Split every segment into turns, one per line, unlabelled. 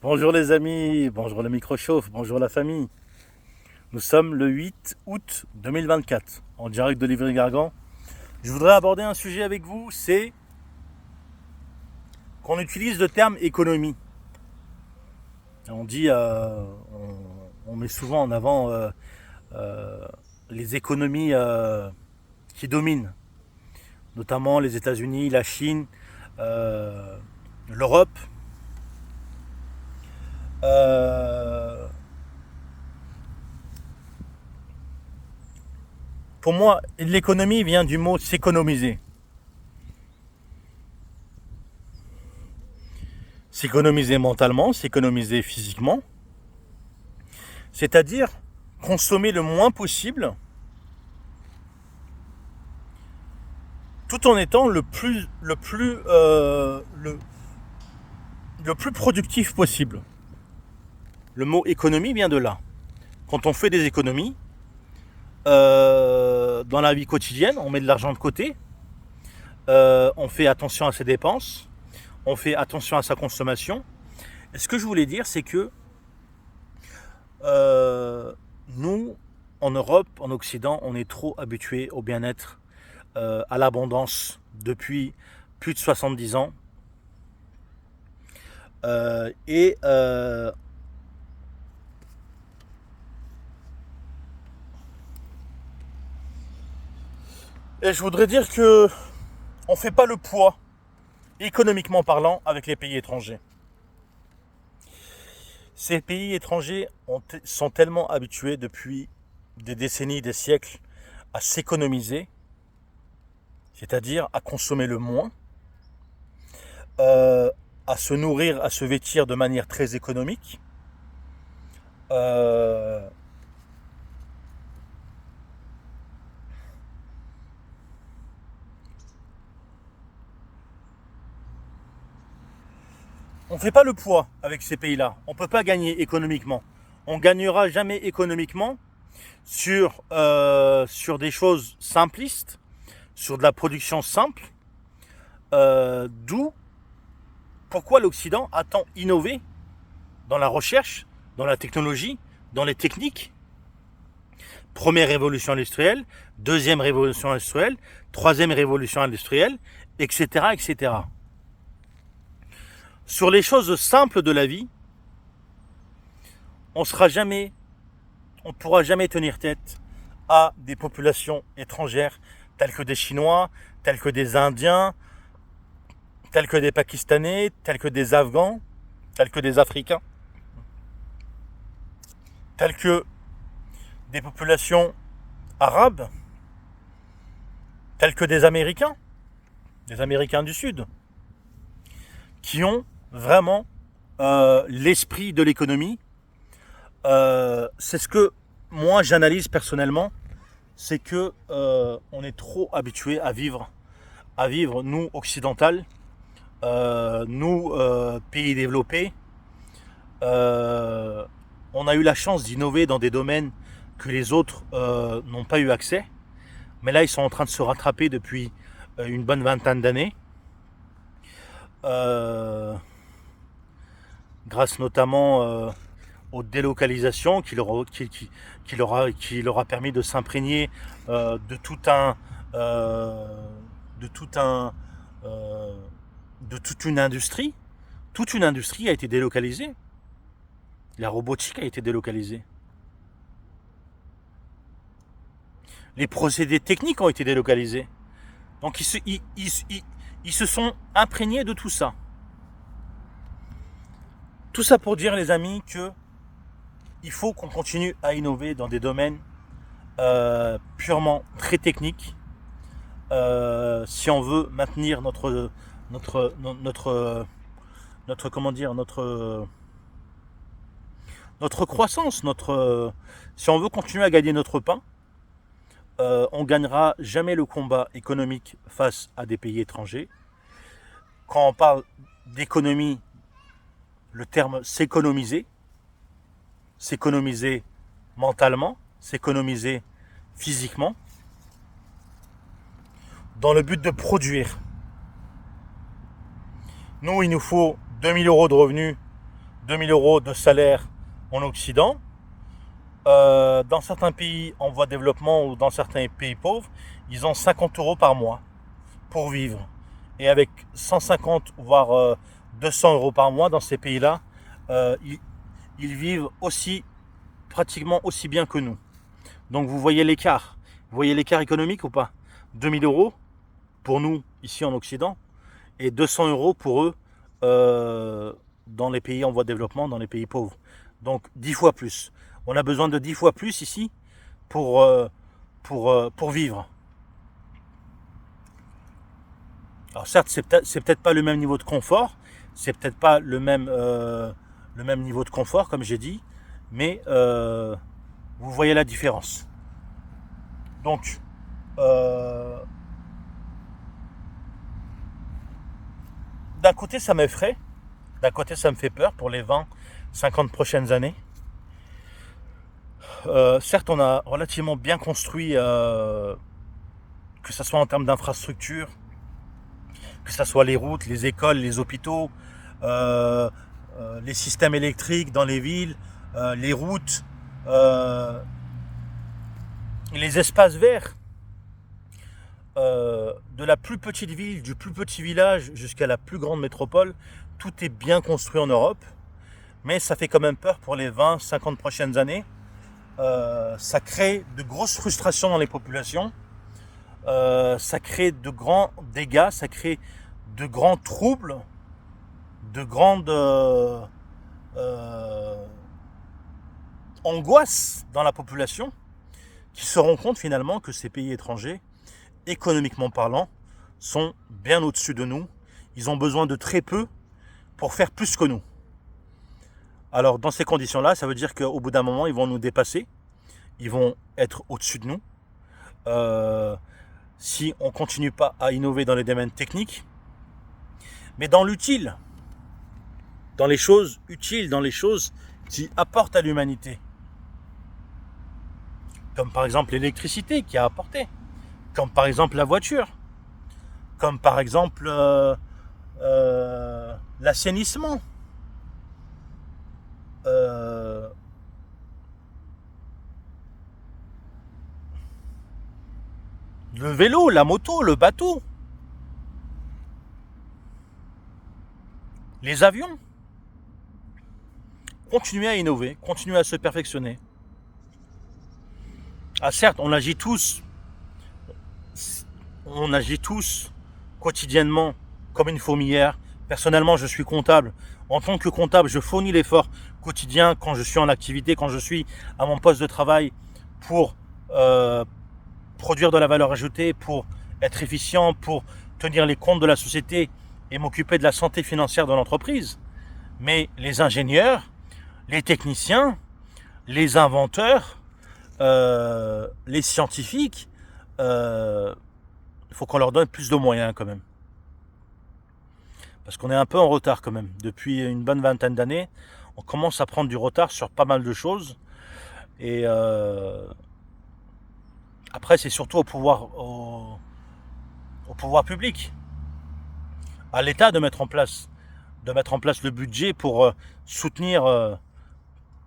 Bonjour les amis, bonjour le micro-chauffe, bonjour la famille. Nous sommes le 8 août 2024, en direct de Livry-Gargan. Je voudrais aborder un sujet avec vous, c'est qu'on utilise le terme économie. On dit, on met souvent en avant euh, les économies qui dominent, notamment les États-Unis, la Chine, l'Europe. Euh, pour moi, l'économie vient du mot s'économiser. S'économiser mentalement, s'économiser physiquement, c'est-à-dire consommer le moins possible tout en étant le plus productif possible. Le mot économie vient de là. Quand on fait des économies, dans la vie quotidienne, on met de l'argent de côté, on fait attention à ses dépenses, on fait attention à sa consommation. Et ce que je voulais dire, c'est que nous, en Europe, en Occident, on est trop habitués au bien-être, à l'abondance depuis plus de 70 ans. Euh, et euh, Et je voudrais dire que on ne fait pas le poids, économiquement parlant, avec les pays étrangers. Ces pays étrangers sont tellement habitués depuis des décennies, des siècles, à s'économiser, c'est-à-dire à consommer le moins, euh, à se nourrir, à se vêtir de manière très économique. Euh, on ne fait pas le poids avec ces pays-là. On ne peut pas gagner économiquement. On ne gagnera jamais économiquement sur des choses simplistes, sur de la production simple. D'où pourquoi l'Occident a tant innové dans la recherche, dans la technologie, dans les techniques. Première révolution industrielle, deuxième révolution industrielle, troisième révolution industrielle, etc., etc. Sur les choses simples de la vie, on sera jamais, on ne pourra jamais tenir tête à des populations étrangères telles que des Chinois, telles que des Indiens, tels que des Pakistanais, tels que des Afghans, tels que des Africains, tels que des populations arabes, tels que des Américains du Sud, qui ont vraiment l'esprit de l'économie. C'est ce que moi j'analyse personnellement, c'est que on est trop habitué à vivre nous occidentales, nous pays développés. Euh, on a eu la chance d'innover dans des domaines que les autres n'ont pas eu accès. Mais là, ils sont en train de se rattraper depuis une bonne vingtaine d'années. Euh, Grâce notamment aux délocalisations qui leur a permis de s'imprégner de tout un de tout un euh, de toute une industrie. Toute une industrie a été délocalisée. La robotique a été délocalisée. Les procédés techniques ont été délocalisés. Donc ils se sont imprégnés de tout ça. Tout ça pour dire, les amis, que il faut qu'on continue à innover dans des domaines purement très techniques, si on veut maintenir notre, notre, notre comment dire, notre croissance, si on veut continuer à gagner notre pain. On gagnera jamais le combat économique face à des pays étrangers. Quand on parle d'économie, le terme s'économiser, s'économiser mentalement, s'économiser physiquement, dans le but de produire. Nous, il nous faut 2000 euros de revenus 2000 euros de salaire en Occident. Dans certains pays en voie de développement ou dans certains pays pauvres, ils ont 50 euros par mois pour vivre. Et avec 150 voire 200 euros par mois dans ces pays-là, ils vivent pratiquement aussi bien que nous. Donc vous voyez l'écart. Vous voyez l'écart économique ou pas? 2000 euros pour nous ici en Occident et 200 euros pour eux dans les pays en voie de développement, dans les pays pauvres. Donc 10 fois plus. On a besoin de 10 fois plus ici pour vivre. Alors certes, c'est peut-être pas le même niveau de confort, c'est peut-être pas le même niveau de confort comme j'ai dit, mais vous voyez la différence. Donc d'un côté ça m'effraie, d'un côté ça me fait peur pour les 20-50 prochaines années. Certes, on a relativement bien construit, que ce soit en termes d'infrastructure, que ce soit les routes, les écoles, les hôpitaux, les systèmes électriques dans les villes, les routes, les espaces verts, de la plus petite ville, du plus petit village jusqu'à la plus grande métropole, tout est bien construit en Europe, mais ça fait quand même peur pour les 20-50 prochaines années. Ça crée de grosses frustrations dans les populations, ça crée de grands dégâts, ça crée de grands troubles, de grandes angoisses dans la population qui se rend compte finalement que ces pays étrangers, économiquement parlant, sont bien au-dessus de nous. Ils ont besoin de très peu pour faire plus que nous. Alors dans ces conditions-là, ça veut dire qu'au bout d'un moment, ils vont nous dépasser, ils vont être au-dessus de nous. Si on ne continue pas à innover dans les domaines techniques, mais dans l'utile, dans les choses utiles, dans les choses qui apportent à l'humanité. Comme par exemple l'électricité qui a apporté, comme par exemple la voiture, comme par exemple l'assainissement. Le vélo, la moto, le bateau, les avions. Continuez à innover, continuez à se perfectionner. Ah certes, on agit tous quotidiennement comme une fourmilière. Personnellement, je suis comptable. En tant que comptable, je fournis l'effort quotidien quand je suis en activité, quand je suis à mon poste de travail pour produire de la valeur ajoutée, pour être efficient, pour tenir les comptes de la société et m'occuper de la santé financière de l'entreprise. Mais les ingénieurs, les techniciens, les inventeurs, les scientifiques, il faut qu'on leur donne plus de moyens quand même. Parce qu'on est un peu en retard quand même. Depuis une bonne vingtaine d'années, on commence à prendre du retard sur pas mal de choses. Et après, c'est surtout au pouvoir public, à l'État de mettre en place le budget pour soutenir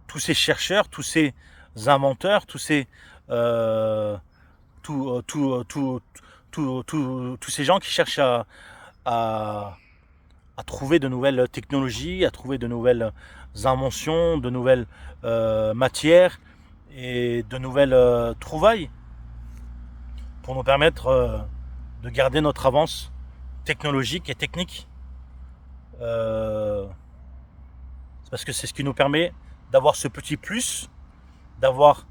tous ces chercheurs, tous ces inventeurs, tous ces gens qui cherchent à trouver de nouvelles technologies, à trouver de nouvelles inventions, de nouvelles matières et de nouvelles trouvailles pour nous permettre de garder notre avance technologique et technique. Parce que c'est ce qui nous permet d'avoir ce petit plus, d'avoir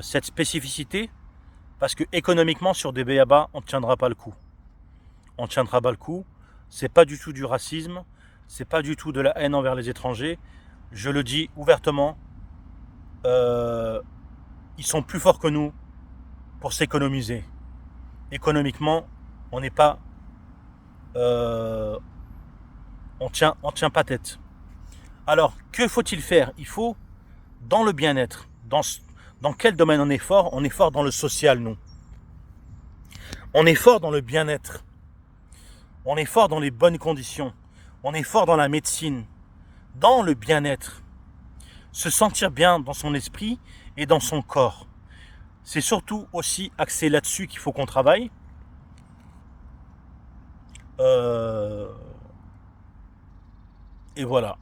cette spécificité, parce que économiquement sur des b.a.-ba, on ne tiendra pas le coup. On ne tiendra pas le coup. C'est pas du tout du racisme, c'est pas du tout de la haine envers les étrangers. Je le dis ouvertement, ils sont plus forts que nous pour s'économiser. Économiquement, on n'est pas, on tient pas tête. Alors, que faut-il faire? Il faut, dans le bien-être, dans quel domaine on est fort? On est fort dans le social, nous. On est fort dans le bien-être. On est fort dans les bonnes conditions. On est fort dans la médecine. dans le bien-être. Se sentir bien dans son esprit et dans son corps. C'est surtout aussi axé là-dessus qu'il faut qu'on travaille. Et voilà.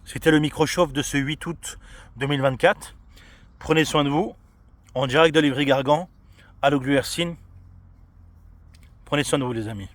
C'était le micro-chauffe de ce 8 août 2024. Prenez soin de vous. En direct de l'Ivry-Gargan, à l'Ogluercine. Prenez soin de vous les amis.